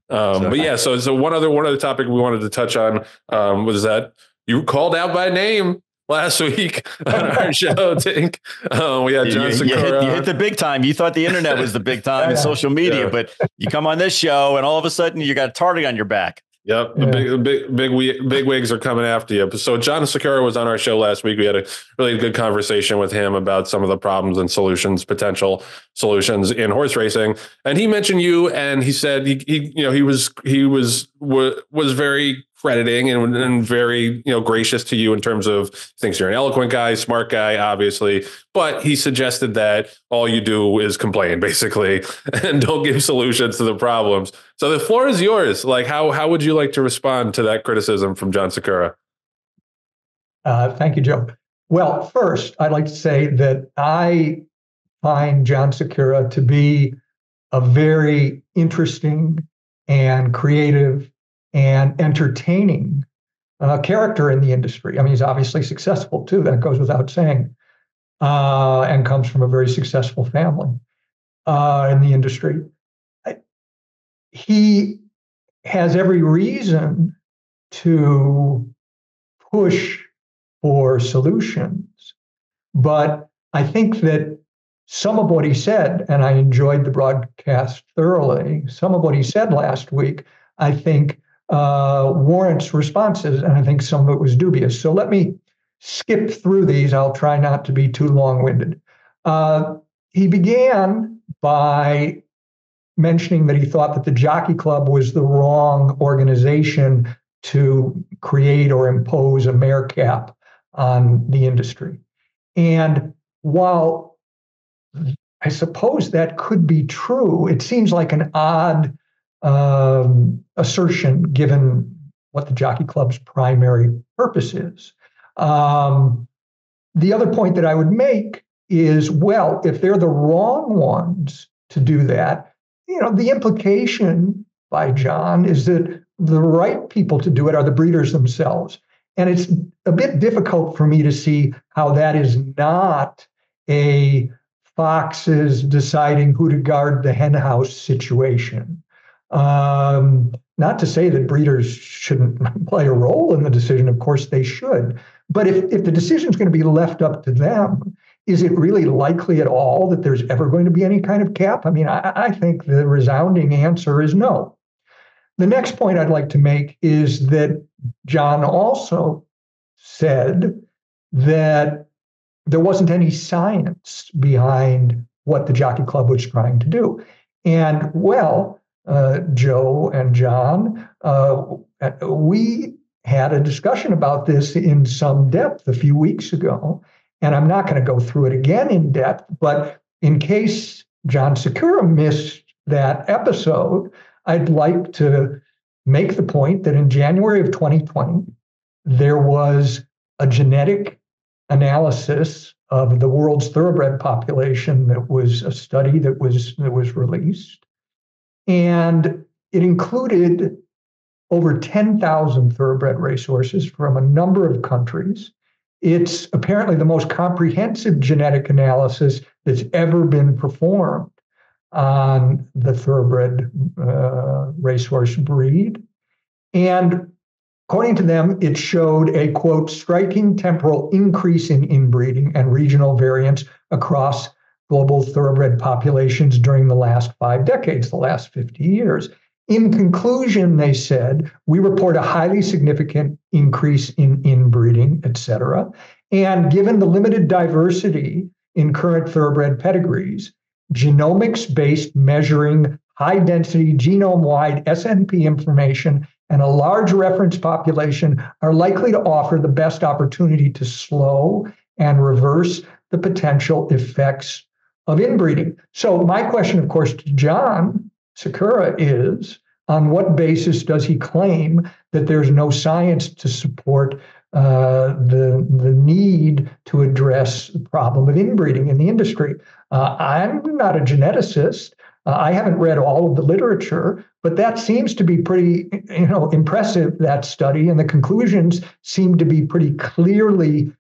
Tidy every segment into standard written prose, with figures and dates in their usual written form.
But yeah, so one other topic we wanted to touch on was that you called out by name last week on our show, Tink. We had Jon Sikura. You hit the big time. You thought the internet was the big time in social media, but you come on this show and all of a sudden you got a target on your back. Yep, the big wigs are coming after you. So Jon Sikura was on our show last week. We had a really good conversation with him about some of the problems and potential solutions in horse racing. And he mentioned you, and he said he was very crediting and very gracious to you in terms of thinks you're an eloquent guy, smart guy, obviously. But he suggested that all you do is complain, basically, and don't give solutions to the problems. So the floor is yours. Like, how would you like to respond to that criticism from Jon Sikura? Thank you, Joe. Well, first, I'd like to say that I find Jon Sikura to be a very interesting and creative and entertaining character in the industry. I mean, he's obviously successful too. That goes without saying, and comes from a very successful family in the industry. He has every reason to push for solutions, but I think that some of what he said, and I enjoyed the broadcast thoroughly, some of what he said last week, I think warrants responses, and I think some of it was dubious. So let me skip through these. I'll try not to be too long-winded. He began by mentioning that he thought that the Jockey Club was the wrong organization to create or impose a mare cap on the industry. And while I suppose that could be true, it seems like an odd assertion given what the Jockey Club's primary purpose is. The other point that I would make is, well, if they're the wrong ones to do that, the implication by Jon is that the right people to do it are the breeders themselves. And it's a bit difficult for me to see how that is not a foxes deciding who to guard the hen house situation. Not to say that breeders shouldn't play a role in the decision. Of course they should. But if the decision is going to be left up to them, is it really likely at all that there's ever going to be any kind of cap? I mean, I think the resounding answer is no. The next point I'd like to make is that Jon also said that there wasn't any science behind what the Jockey Club was trying to do. And well, Joe and Jon, we had a discussion about this in some depth a few weeks ago, and I'm not going to go through it again in depth, but in case Jon Sikura missed that episode, I'd like to make the point that in January of 2020, there was a genetic analysis of the world's thoroughbred population that was a study that was released. And it included over 10,000 thoroughbred racehorses from a number of countries. It's apparently the most comprehensive genetic analysis that's ever been performed on the thoroughbred racehorse breed. And according to them, it showed a, quote, striking temporal increase in inbreeding and regional variance across global thoroughbred populations during the last 5 decades, the last 50 years. In conclusion, they said, we report a highly significant increase in inbreeding, et cetera. And given the limited diversity in current thoroughbred pedigrees, genomics-based measuring high-density genome-wide SNP information and a large reference population are likely to offer the best opportunity to slow and reverse the potential effects of inbreeding. So my question, of course, to Jon Sikura is, on what basis does he claim that there's no science to support the need to address the problem of inbreeding in the industry? I'm not a geneticist. I haven't read all of the literature, but that seems to be pretty, impressive, that study, and the conclusions seem to be pretty clearly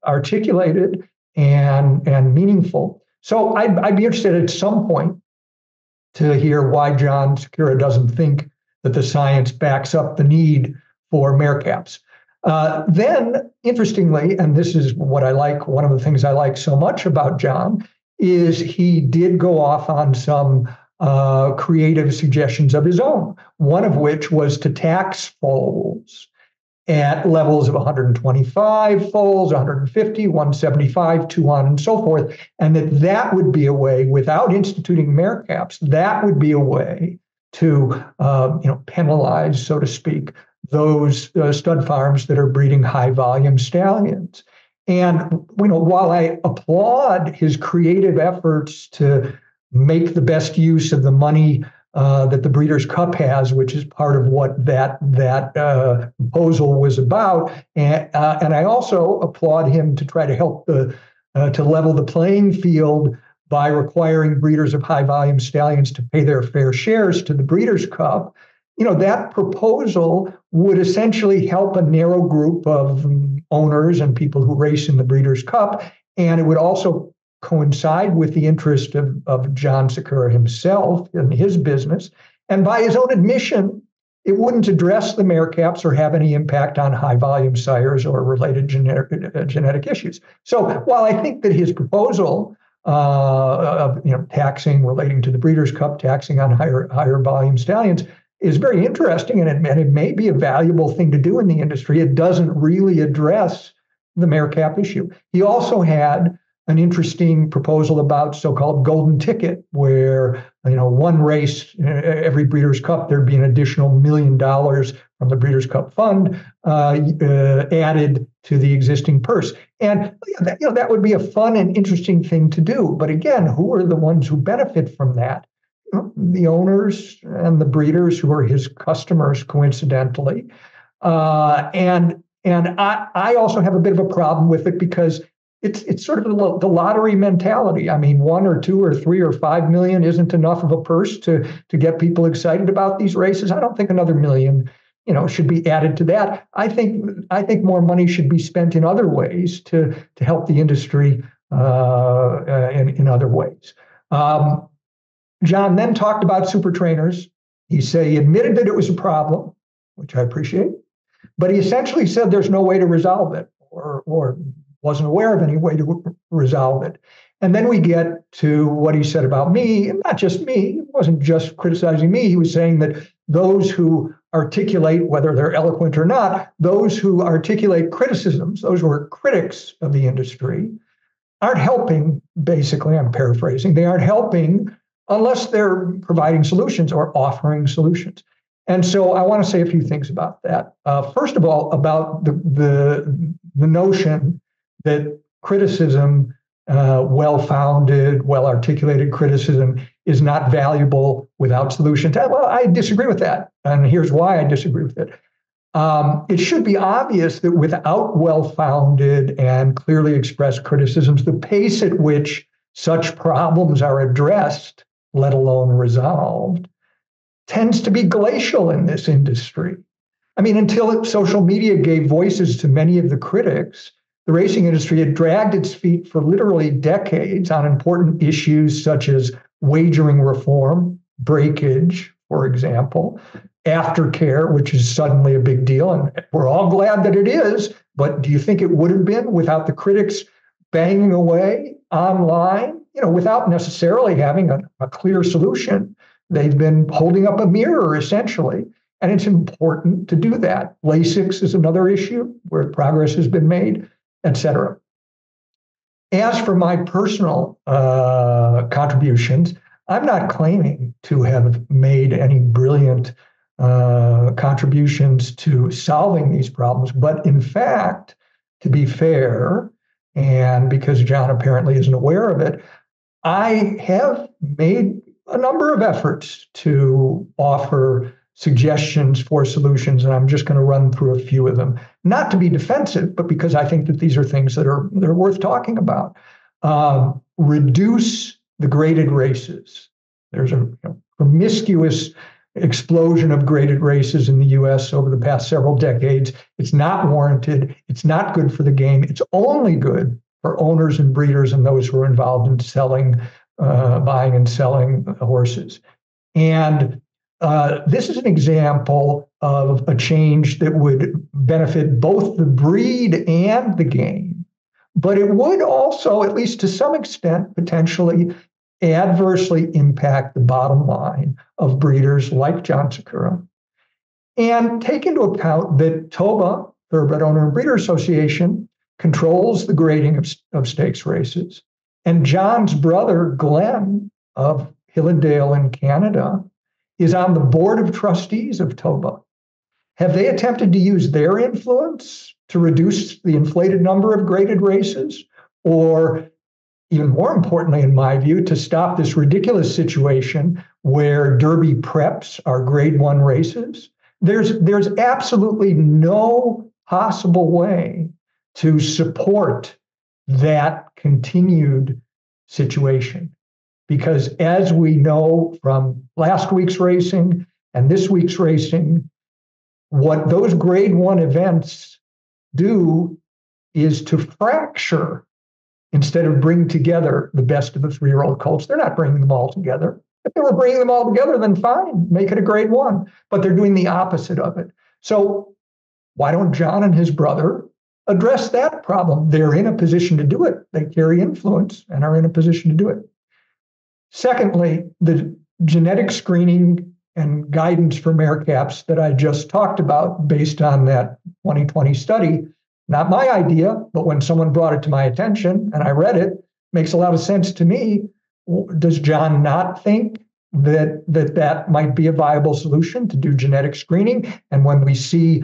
articulated and meaningful. So I'd be interested at some point to hear why Jon Sikura doesn't think that the science backs up the need for mare caps. Then, interestingly, and this is what I like, one of the things I like so much about Jon, is he did go off on some creative suggestions of his own, one of which was to tax foals at levels of 125 foals, 150, 175, 200, and so forth, and that would be a way, without instituting mare caps, that would be a way to penalize, so to speak, those stud farms that are breeding high volume stallions. And while I applaud his creative efforts to make the best use of the money that the Breeders' Cup has, which is part of what that proposal was about, and I also applaud him to try to help to level the playing field by requiring breeders of high volume stallions to pay their fair shares to the Breeders' Cup. That proposal would essentially help a narrow group of owners and people who race in the Breeders' Cup, and it would also coincide with the interest of Jon Sikura himself in his business. And by his own admission, it wouldn't address the mare caps or have any impact on high volume sires or related genetic issues. So while I think that his proposal of taxing relating to the Breeders' Cup, taxing on higher volume stallions, is very interesting, and it may be a valuable thing to do in the industry, it doesn't really address the mare cap issue. He also had an interesting proposal about so-called golden ticket, where one race every Breeders' Cup, there'd be an additional $1 million from the Breeders' Cup fund added to the existing purse. And that would be a fun and interesting thing to do. But again, who are the ones who benefit from that? The owners and the breeders who are his customers, coincidentally. And I also have a bit of a problem with it because it's sort of the lottery mentality. I mean, 1 or 2 or 3 or 5 million isn't enough of a purse to get people excited about these races. I don't think another million, should be added to that. I think more money should be spent in other ways to help the industry in other ways. Jon then talked about super trainers. He admitted that it was a problem, which I appreciate, but he essentially said there's no way to resolve it, or wasn't aware of any way to resolve it. And then we get to what he said about me, and not just me. He wasn't just criticizing me. He was saying that those who articulate, whether they're eloquent or not, those who articulate criticisms, those who are critics of the industry, aren't helping, basically, I'm paraphrasing, they aren't helping unless they're providing solutions or offering solutions. And so I want to say a few things about that. First of all, about the notion that criticism, well-founded, well-articulated criticism, is not valuable without solutions. Well, I disagree with that, and here's why I disagree with it. It should be obvious that without well-founded and clearly expressed criticisms, the pace at which such problems are addressed, let alone resolved, tends to be glacial in this industry. I mean, until social media gave voices to many of the critics, the racing industry had dragged its feet for literally decades on important issues such as wagering reform, breakage, for example, aftercare, which is suddenly a big deal. And we're all glad that it is. But do you think it would have been without the critics banging away online, without necessarily having a clear solution? They've been holding up a mirror, essentially. And it's important to do that. Lasix is another issue where progress has been made, et cetera. As for my personal contributions, I'm not claiming to have made any brilliant contributions to solving these problems. But in fact, to be fair, and because Jon apparently isn't aware of it, I have made a number of efforts to offer suggestions for solutions, and I'm just going to run through a few of them. Not to be defensive, but because I think that these are things that are worth talking about. Reduce the graded races. There's a promiscuous explosion of graded races in the U.S. over the past several decades. It's not warranted. It's not good for the game. It's only good for owners and breeders and those who are involved in buying and selling horses. And this is an example of a change that would benefit both the breed and the game, but it would also, at least to some extent, potentially adversely impact the bottom line of breeders like Jon Sikura. And take into account that TOBA, Thoroughbred Owner and Breeder Association, controls the grading of stakes races. And Jon's brother, Glenn, of Hillendale in Canada, is on the board of trustees of TOBA. Have they attempted to use their influence to reduce the inflated number of graded races? Or, even more importantly, in my view, to stop this ridiculous situation where Derby preps are grade 1 races? There's absolutely no possible way to support that continued situation. Because as we know from last week's racing and this week's racing, what those grade 1 events do is to fracture instead of bring together the best of the 3-year-old colts. They're not bringing them all together. If they were bringing them all together, then fine, make it a grade 1. But they're doing the opposite of it. So why don't Jon and his brother address that problem? They're in a position to do it. They carry influence and are in a position to do it. Secondly, the genetic screening and guidance for mare caps that I just talked about based on that 2020 study, not my idea, but when someone brought it to my attention and I read it, makes a lot of sense to me. Does Jon not think that might be a viable solution to do genetic screening? And when we see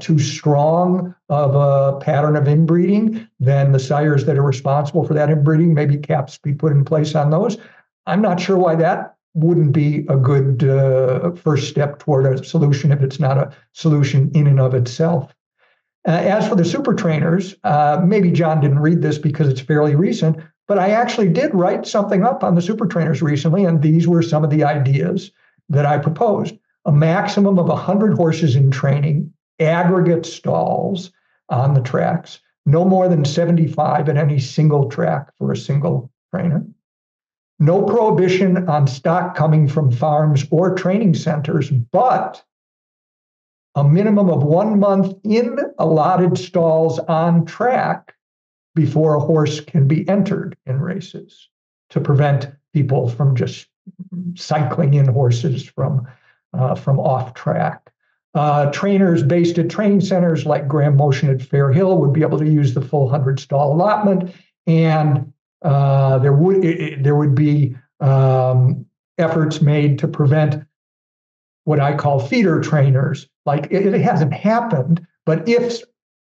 too strong of a pattern of inbreeding, then the sires that are responsible for that inbreeding, maybe caps be put in place on those. I'm not sure why that wouldn't be a good first step toward a solution if it's not a solution in and of itself. As for the super trainers, maybe Jon didn't read this because it's fairly recent, but I actually did write something up on the super trainers recently, and these were some of the ideas that I proposed. A maximum of 100 horses in training, aggregate stalls on the tracks, no more than 75 at any single track for a single trainer. No prohibition on stock coming from farms or training centers, but a minimum of 1 month in allotted stalls on track before a horse can be entered in races to prevent people from just cycling in horses from off track. Trainers based at training centers like Graham Motion at Fair Hill would be able to use the full 100 stall allotment, and there would be efforts made to prevent what I call feeder trainers. Like it hasn't happened, but if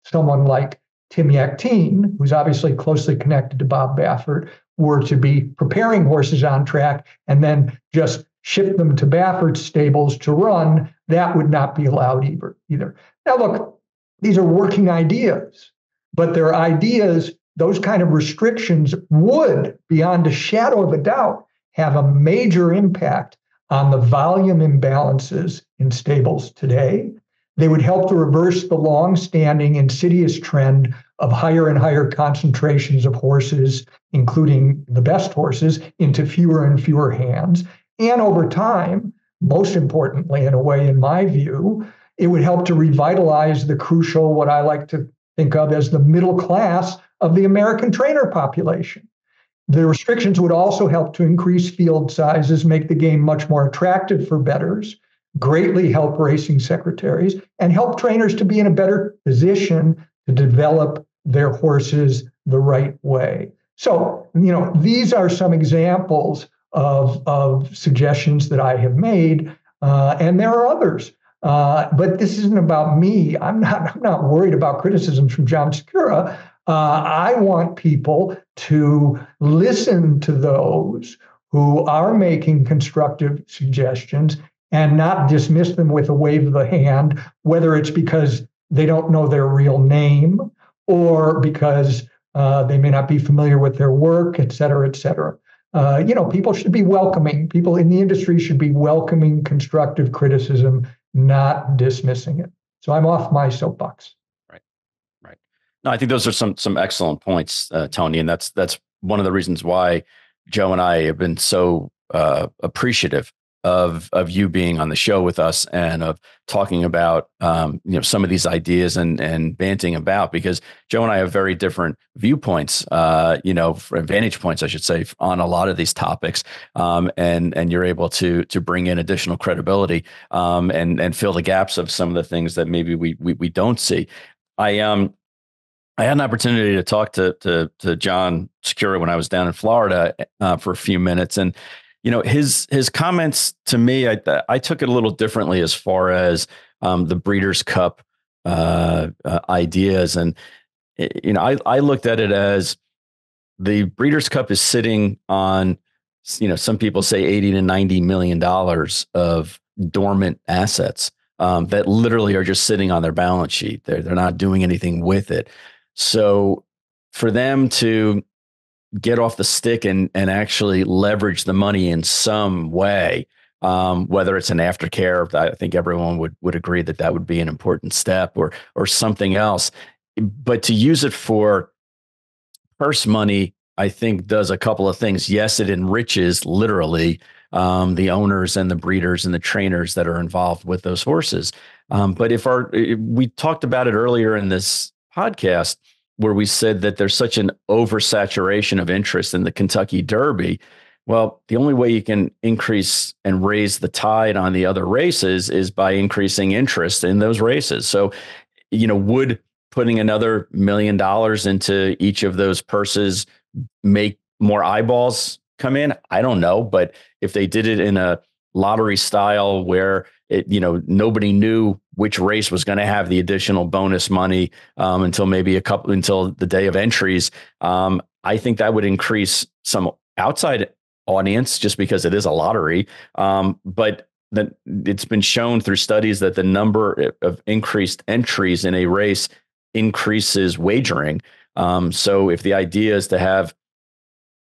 someone like Tim Yakteen, who's obviously closely connected to Bob Baffert, were to be preparing horses on track and then just ship them to Baffert's stables to run, that would not be allowed either. Now, look, these are working ideas, but they're ideas. Those kind of restrictions would, beyond a shadow of a doubt, have a major impact on the volume imbalances in stables today. They would help to reverse the long-standing insidious trend of higher and higher concentrations of horses, including the best horses, into fewer and fewer hands. And over time, most importantly, in a way, in my view, it would help to revitalize the crucial, what I like to think of as the middle class of the American trainer population. The restrictions would also help to increase field sizes, make the game much more attractive for bettors, greatly help racing secretaries, and help trainers to be in a better position to develop their horses the right way. So, these are some examples of suggestions that I have made, and there are others. But this isn't about me. I'm not worried about criticisms from Jon Sikura. I want people to listen to those who are making constructive suggestions and not dismiss them with a wave of the hand, whether it's because they don't know their real name or because they may not be familiar with their work, et cetera, et cetera. People should be welcoming. People in the industry should be welcoming constructive criticism, not dismissing it. So I'm off my soapbox. Right. No, I think those are some excellent points, Tony, and that's one of the reasons why Joe and I have been so appreciative of you being on the show with us and of talking about some of these ideas and banting about, because Joe and I have very different viewpoints, vantage points, I should say, on a lot of these topics, and you're able to bring in additional credibility and fill the gaps of some of the things that maybe we don't see. I had an opportunity to talk to Jon Sikura when I was down in Florida for a few minutes, and his comments to me, I took it a little differently as far as the Breeders' Cup ideas, and I looked at it as the Breeders' Cup is sitting on, some people say $80 to $90 million of dormant assets that literally are just sitting on their balance sheet. They're not doing anything with it. So for them to get off the stick and actually leverage the money in some way, whether it's an aftercare, I think everyone would agree that would be an important step, or something else. But to use it for purse money, I think does a couple of things. Yes, it enriches literally the owners and the breeders and the trainers that are involved with those horses. But we talked about it earlier in this podcast, where we said that there's such an oversaturation of interest in the Kentucky Derby. Well, the only way you can increase and raise the tide on the other races is by increasing interest in those races. So, would putting another $1 million into each of those purses make more eyeballs come in? I don't know. But if they did it in a lottery style where nobody knew which race was going to have the additional bonus money until the day of entries, I think that would increase some outside audience just because it is a lottery. But it's been shown through studies that the number of increased entries in a race increases wagering. So if the idea is to have,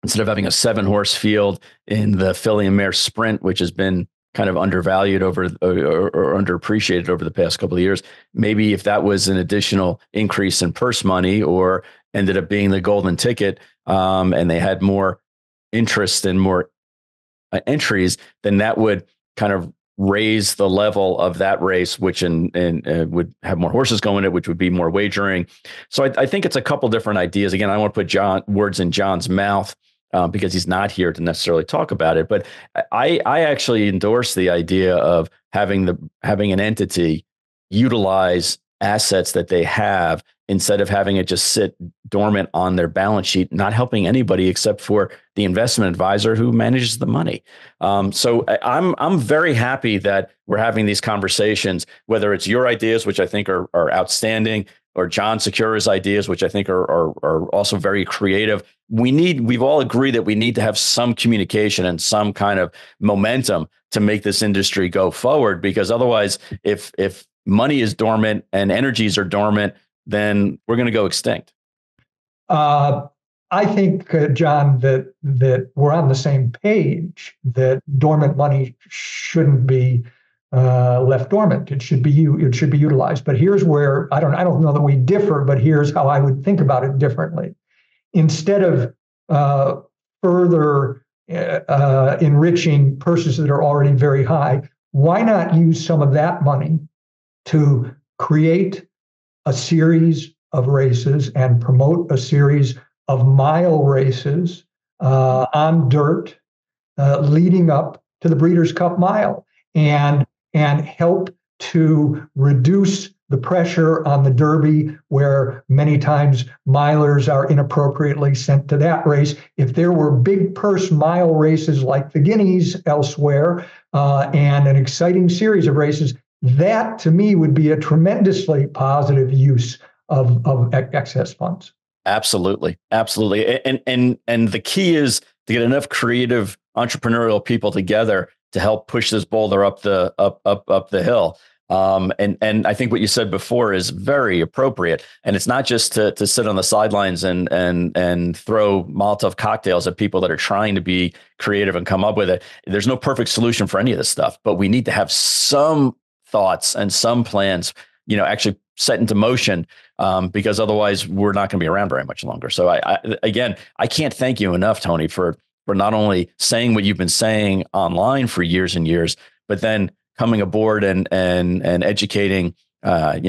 instead of having a 7-horse field in the filly and mare sprint, which has been kind of undervalued or underappreciated over the past couple of years, maybe if that was an additional increase in purse money, or ended up being the golden ticket, and they had more interest and more entries, then that would kind of raise the level of that race, which would have more horses going in it, which would be more wagering. So I think it's a couple different ideas. Again, I don't want to put words in Jon's mouth, because he's not here to necessarily talk about it. But I actually endorse the idea of having an entity utilize assets that they have, instead of having it just sit dormant on their balance sheet, not helping anybody except for the investment advisor who manages the money. So I'm very happy that we're having these conversations, whether it's your ideas, which I think are outstanding, or Jon Sikura's ideas, which I think are also very creative. We've all agreed that we need to have some communication and some kind of momentum to make this industry go forward, because otherwise, if money is dormant and energies are dormant, then we're going to go extinct. I think, Jon, that we're on the same page, that dormant money shouldn't be left dormant. It should be utilized. But here's where I don't know that we differ, but here's how I would think about it differently. Instead of further enriching purses that are already very high, why not use some of that money to create a series of races and promote a series of mile races on dirt leading up to the Breeders' Cup Mile, and help to reduce the pressure on the Derby, where many times milers are inappropriately sent to that race. If there were big purse mile races like the Guineas elsewhere, and an exciting series of races, that to me would be a tremendously positive use of excess funds. Absolutely. And the key is to get enough creative entrepreneurial people together to help push this boulder up the hill. And I think what you said before is very appropriate. And it's not just to sit on the sidelines and throw Molotov cocktails at people that are trying to be creative and come up with it. There's no perfect solution for any of this stuff, but we need to have some thoughts and some plans, actually set into motion, because otherwise we're not going to be around very much longer. So I can't thank you enough, Tony, for for not only saying what you've been saying online for years and years, but then coming aboard and educating.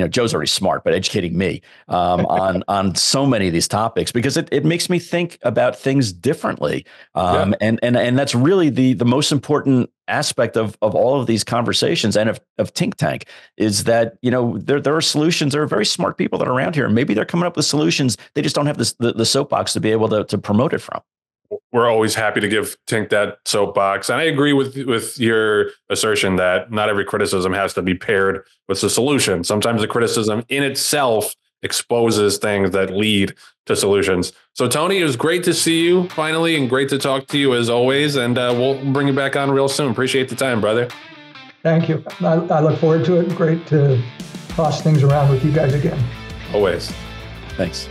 Joe's already smart, but educating me on so many of these topics, because it makes me think about things differently. And that's really the most important aspect of all of these conversations and of Think Tank, is that, there are solutions. There are very smart people that are around here. Maybe they're coming up with solutions. They just don't have the soapbox to be able to promote it from. We're always happy to give Tink that soapbox. And I agree with your assertion that not every criticism has to be paired with the solution. Sometimes the criticism in itself exposes things that lead to solutions. So, Tony, it was great to see you finally, and great to talk to you as always. And we'll bring you back on real soon. Appreciate the time, brother. Thank you. I look forward to it. Great to toss things around with you guys again. Always. Thanks.